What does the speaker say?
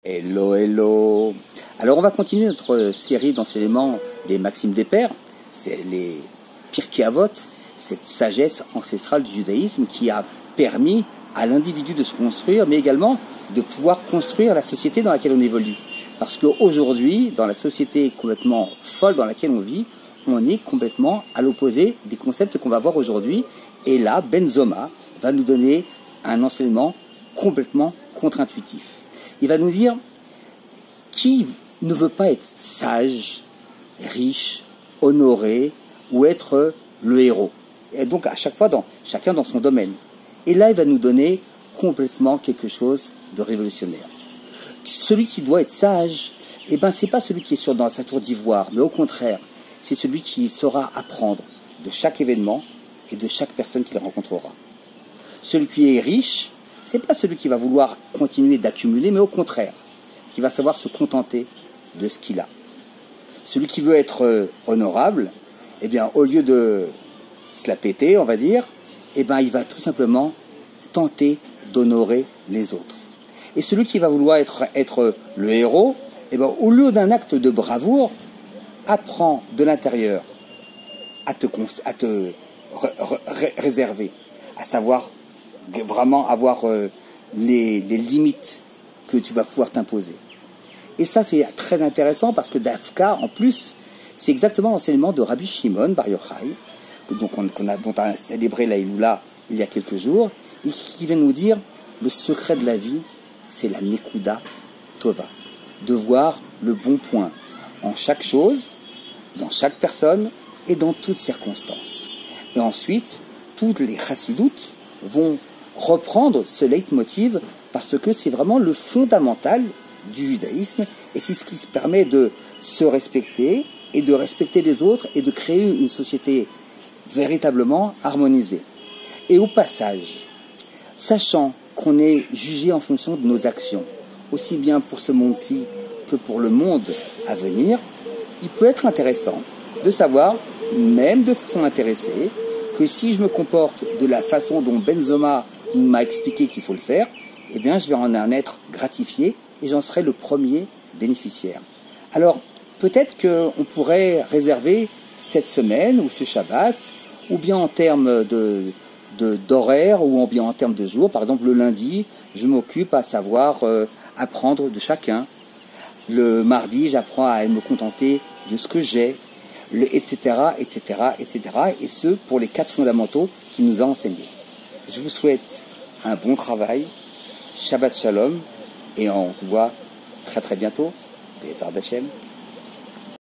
Hello, hello. Alors on va continuer notre série d'enseignements des Maximes des Pères. C'est les Pirkei Avot, cette sagesse ancestrale du judaïsme qui a permis à l'individu de se construire, mais également de pouvoir construire la société dans laquelle on évolue. Parce qu'aujourd'hui, dans la société complètement folle dans laquelle on vit, on est complètement à l'opposé des concepts qu'on va voir aujourd'hui. Et là, Ben Zoma va nous donner un enseignement complètement contre-intuitif. Il va nous dire qui ne veut pas être sage, riche, honoré ou être le héros. Et donc à chaque fois, chacun dans son domaine. Et là, il va nous donner complètement quelque chose de révolutionnaire. Celui qui doit être sage, eh ben, c'est pas celui qui est dans sa tour d'ivoire, mais au contraire, c'est celui qui saura apprendre de chaque événement et de chaque personne qu'il rencontrera. Celui qui est riche, c'est pas celui qui va vouloir continuer d'accumuler, mais au contraire, qui va savoir se contenter de ce qu'il a. Celui qui veut être honorable, eh bien, au lieu de se la péter, on va dire, eh bien, il va tout simplement tenter d'honorer les autres. Et celui qui va vouloir être le héros, eh bien, au lieu d'un acte de bravoure, apprend de l'intérieur à te réserver, à savoir vraiment avoir les limites que tu vas pouvoir t'imposer. Et ça, c'est très intéressant parce que Dafka, en plus, c'est exactement l'enseignement de Rabbi Shimon Bar Yochai, dont on a célébré la Iloula il y a quelques jours, et qui vient nous dire le secret de la vie, c'est la Nekuda Tova, de voir le bon point en chaque chose, dans chaque personne et dans toutes circonstances. Et ensuite, toutes les chassidoutes vont reprendre ce leitmotiv parce que c'est vraiment le fondamental du judaïsme et c'est ce qui se permet de se respecter et de respecter les autres et de créer une société véritablement harmonisée. Et au passage, sachant qu'on est jugé en fonction de nos actions, aussi bien pour ce monde-ci que pour le monde à venir, il peut être intéressant de savoir, même de façon intéressée, que si je me comporte de la façon dont Ben Zoma m'a expliqué qu'il faut le faire, eh bien je vais en être gratifié et j'en serai le premier bénéficiaire. Alors, peut-être qu'on pourrait réserver cette semaine ou ce Shabbat, ou bien en termes d'horaire, ou bien en termes de jours. Par exemple, le lundi, je m'occupe à savoir apprendre de chacun. Le mardi, j'apprends à me contenter de ce que j'ai, etc., etc., etc. Et ce, pour les 4 fondamentaux qu'il nous a enseignés. Je vous souhaite un bon travail, Shabbat Shalom, et on se voit très très bientôt, des Ardachem.